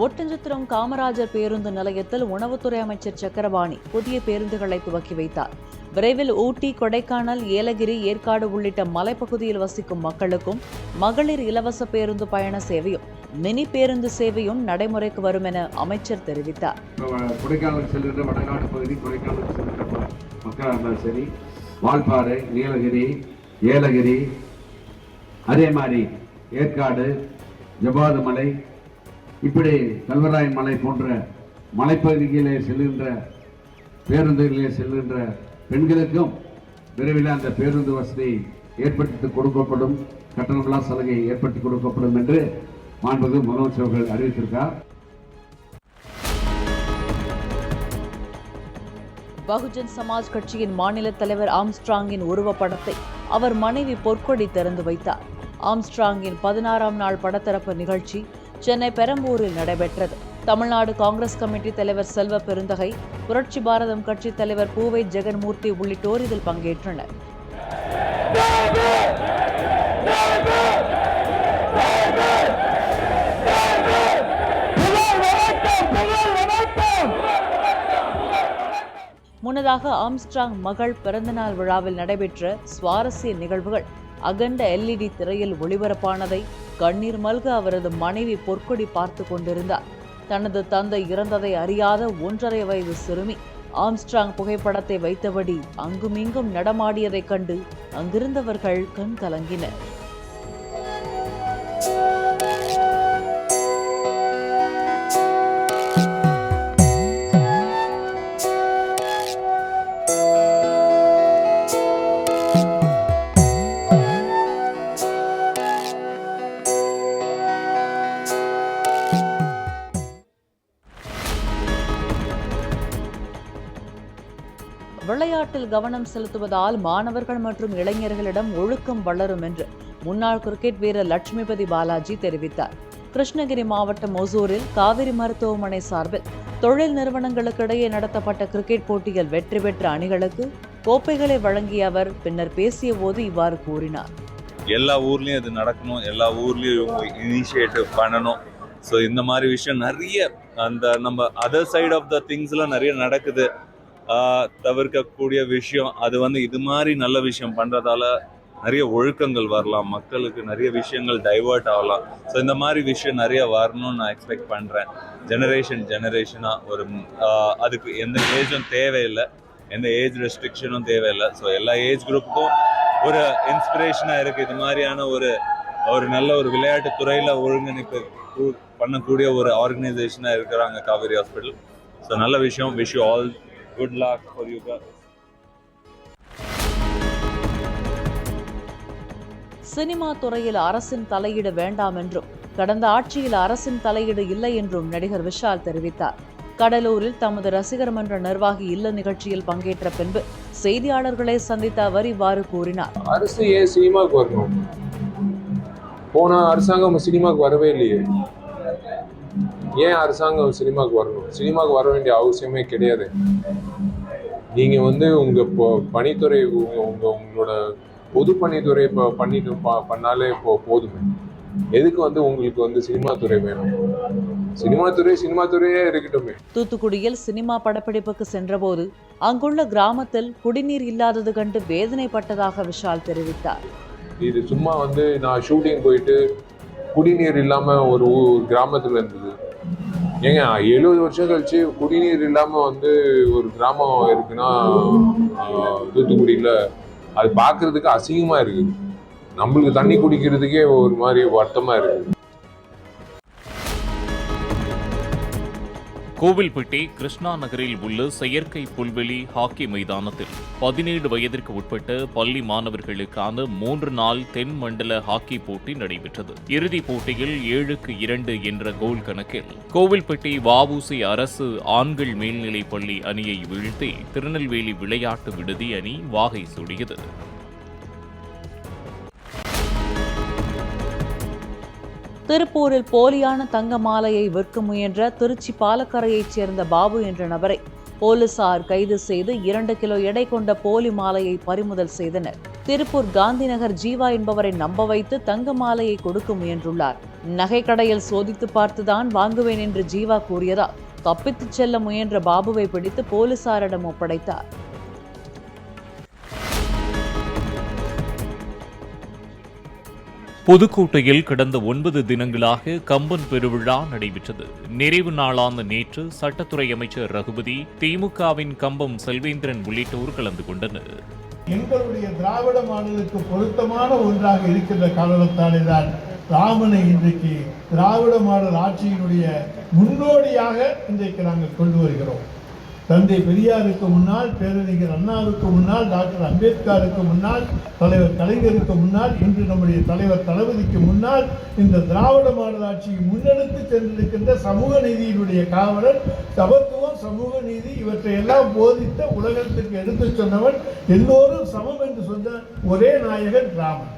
ஒட்டஞ்சத்திரம் காமராஜர் பேருந்து நிலையத்தில் உணவுத்துறை அமைச்சர் சக்கரபாணி புதிய பேருந்துகளை துவக்கி வைத்தார். விரைவில் ஊட்டி, கொடைக்கானல், ஏலகிரி, ஏற்காடு உள்ளிட்ட மலைப்பகுதியில் வசிக்கும் மக்களுக்கும் மகளிர் இலவச பேருந்து பயண சேவையும் மினி பேருந்து சேவையும் நடைமுறைக்கு வரும் என அமைச்சர் தெரிவித்தார். கொடைக்கானல் செல்கின்ற வடநாடு பகுதி, கொடைக்கானல் செல்கின்ற மக்களாக இருந்தாலும் சரி, வால்பாறை, நீலகிரி, ஏலகிரி, அதே மாதிரி ஏற்காடு, ஜபாது மலை, இப்படி கல்வராயன் மலை போன்ற மலைப்பகுதிகளிலே செல்கின்ற பேருந்துகளிலே செல்கின்ற பெண்களுக்கும் விரைவில் அந்த பேருந்து வசதி ஏற்படுத்தி கொடுக்கப்படும், கட்டணமில்லா சலுகை ஏற்படுத்தி கொடுக்கப்படும் என்று மாண்புமிகு முதலமைச்சர் அவர்கள் அறிவித்திருக்கார். பகுஜன் சமாஜ் கட்சியின் மாநில தலைவர் ஆம்ஸ்ட்ராங்கின் உருவப்படத்தை அவர் மனைவி பொற்கொடி திறந்து வைத்தார். ஆம்ஸ்ட்ராங்கின் 16ஆம் நாள் படத்திறப்பு நிகழ்ச்சி சென்னை பெரம்பூரில் நடைபெற்றது. தமிழ்நாடு காங்கிரஸ் கமிட்டி தலைவர் செல்வ பெருந்தகை, புரட்சி பாரதம் கட்சி தலைவர் பூவை ஜெகன்மூர்த்தி உள்ளிட்டோர் இதில் பங்கேற்றனர். முன்னதாக ஆம்ஸ்ட்ராங் மகள் பிறந்தநாள் விழாவில் நடைபெற்ற சுவாரஸ்ய நிகழ்வுகள் அகண்ட LED திரையில் ஒளிபரப்பானதை கண்ணீர் மல்க அவரது மனைவி பொற்கொடி பார்த்து கொண்டிருந்தார். தனது தந்தை இறந்ததை அறியாத 1.5 வயது சிறுமி ஆம்ஸ்ட்ராங் புகைப்படத்தை வைத்தபடி அங்குமிங்கும் நடமாடியதைக் கண்டு அங்கிருந்தவர்கள் கண் கலங்கினர். விளையாட்டில் கவனம் செலுத்துவதால் மாணவர்கள் மற்றும் இளைஞர்களிடம் ஒழுக்கம் வளரும் என்று முன்னாள் கிரிக்கெட் வீரர் லட்சுமிபதி பாலாஜி தெரிவித்தார். கிருஷ்ணகிரி மாவட்டம் ஒசூரில் காவிரி மருத்துவமனை சார்பில் தொழில் நிறுவனங்களுக்கு இடையே நடத்தப்பட்ட கிரிக்கெட் போட்டியில் வெற்றி பெற்ற அணிகளுக்கு கோப்பைகளை வழங்கிய அவர் பின்னர் பேசிய போது இவ்வாறு கூறினார். எல்லா ஊர்லயும் இது நடக்கணும், எல்லா ஊர்லயும் இனிஷியேட்டிவ் பண்ணணும். ஸோ இந்த மாதிரி விஷயம் நிறைய அந்த நம்ம அதர் சைட் ஆஃப் த திங்ஸ்லாம் நிறைய நடக்குது. தவிர்க்கக்கூடிய விஷயம் அது இது மாதிரி நல்ல விஷயம் பண்றதால நிறைய ஒழுக்கங்கள் வரலாம், மக்களுக்கு நிறைய விஷயங்கள் டைவர்ட் ஆகலாம். ஸோ இந்த மாதிரி விஷயம் நிறைய வரணும்னு நான் எக்ஸ்பெக்ட் பண்றேன். ஜெனரேஷனா ஒரு அதுக்கு எந்த ஏஜும் தேவையில்லை, எந்த ஏஜ் ரெஸ்ட்ரிக்ஷனும் தேவையில்லை. ஸோ எல்லா ஏஜ் குரூப்புக்கும் ஒரு இன்ஸ்பிரேஷனா இருக்கு. இது மாதிரியான ஒரு நல்ல ஒரு விளையாட்டு துறையில ஒருங்கிணைப்பு பண்ணக்கூடிய ஒரு ஆர்கனைசேஷனா இருக்கிறாங்க காவேரி ஹாஸ்பிட்டல். ஸோ நல்ல விஷயம். Wish you all good luck for you guys. Cinema துறையில் அரசின் தலையீடு வேண்டாம் என்றும் கடந்த ஆட்சியில் அரசின் தலையீடு இல்லை என்றும் நடிகர் விஷால் தெரிவித்தார். கடலூரில் தமது ரசிகர் மன்ற நிர்வாகி இல்ல நிகழ்ச்சியில் பங்கேற்ற பின்பு செய்தியாளர்களை சந்தித்த அவர் இவ்வாறு கூறினார். அரசு ஏன் சினிமாவுக்கு வரணும்? போன அரசாங்கம் சினிமாவுக்கு வரவே இல்லையே. ஏன் அரசாங்கம் சினிமாவுக்கு வரணும்? சினிமாவுக்கு வர வேண்டிய அவசியமே கிடையாது. நீங்கள் உங்கள் பணித்துறை உங்களோட பொது பணித்துறை பண்ணாலே போதுமே. எதுக்கு உங்களுக்கு சினிமா துறை வேணும்? சினிமா துறையே இருக்கட்டுமே. தூத்துக்குடியில் சினிமா படப்பிடிப்புக்கு சென்றபோது அங்குள்ள கிராமத்தில் குடிநீர் இல்லாதது கண்டு வேதனைப்பட்டதாக விஷால் தெரிவித்தார். இது சும்மா நான் ஷூட்டிங் போயிட்டு குடிநீர் இல்லாமல் ஒரு கிராமத்தில் இருந்தது. ஏங்க 70 வருஷம் கழிச்சு குடிநீர் இல்லாமல் ஒரு கிராமம் இருக்குன்னா தூத்துக்குடியில் அது பார்க்கறதுக்கு அசிங்கமாக இருக்குது. நம்மளுக்கு தண்ணி குடிக்கிறதுக்கே ஒரு மாதிரி வருத்தமாக இருக்குது. கோவில்பட்டி கிருஷ்ணா நகரில் உள்ள செயற்கை புல்வெளி ஹாக்கி மைதானத்தில் 17 வயதிற்கு உட்பட்ட பள்ளி மாணவர்களுக்கான 3 நாள் தென் மண்டல ஹாக்கி போட்டி நடைபெற்றது. இறுதிப் போட்டியில் 7-2 என்ற கோல் கணக்கில் கோவில்பட்டி வ.உ.சி. அரசு ஆண்கள் மேல்நிலைப் பள்ளி அணியை வீழ்த்தி திருநெல்வேலி விளையாட்டு விடுதி அணி வாகை சூடியது. திருப்பூரில் போலியான தங்க மாலையை விற்க முயன்ற திருச்சி பாலக்கரையைச் சேர்ந்த பாபு என்ற நபரை போலீசார் கைது செய்து 2 கிலோ எடை கொண்ட போலி மாலையை பறிமுதல் செய்தனர். திருப்பூர் காந்திநகர் ஜீவா என்பவரை நம்ப வைத்து தங்க மாலையை கொடுக்க முயன்றுள்ளார். நகைக்கடையில் சோதித்து பார்த்துதான் வாங்குவேன் என்று ஜீவா கூறியதால் தப்பித்துச் செல்ல முயன்ற பாபுவை பிடித்து போலீசாரிடம் ஒப்படைத்தார். புதுக்கோட்டையில் கடந்த 9 தினங்களாக கம்பன் பெருவிழா நடைபெற்றது. நிறைவு நாளான நேற்று சட்டத்துறை அமைச்சர் ரகுபதி, திமுகவின் கம்பம் செல்வேந்திரன் உள்ளிட்டோர் கலந்து கொண்டனர். எங்களுடைய திராவிட மாடலுக்கு பொருத்தமான ஒன்றாக இருக்கின்ற காரணத்தாலே தான் ராமனை இன்றைக்கு திராவிட மாடல் ஆட்சியினுடைய முன்னோடியாக இன்றைக்கு நாங்கள் கொண்டு வருகிறோம். தந்தை பெரியாருக்கு முன்னால், பேரறிஞர் அண்ணாவுக்கு முன்னால், டாக்டர் அம்பேத்கருக்கு முன்னால், தலைவர் கலைஞருக்கு முன்னால், இன்று நம்முடைய தலைவர் தளபதிக்கு முன்னால் இந்த திராவிட மாடல் ஆட்சியை முன்னெடுத்து சென்றிருக்கின்ற சமூக நீதியினுடைய காவலர், சமத்துவம், சமூக நீதி இவற்றை எல்லாம் போதித்த உலகத்திற்கு எடுத்துச் சொன்னவன், எல்லோரும் சமம் என்று சொன்ன ஒரே நாயகன் ராமன்.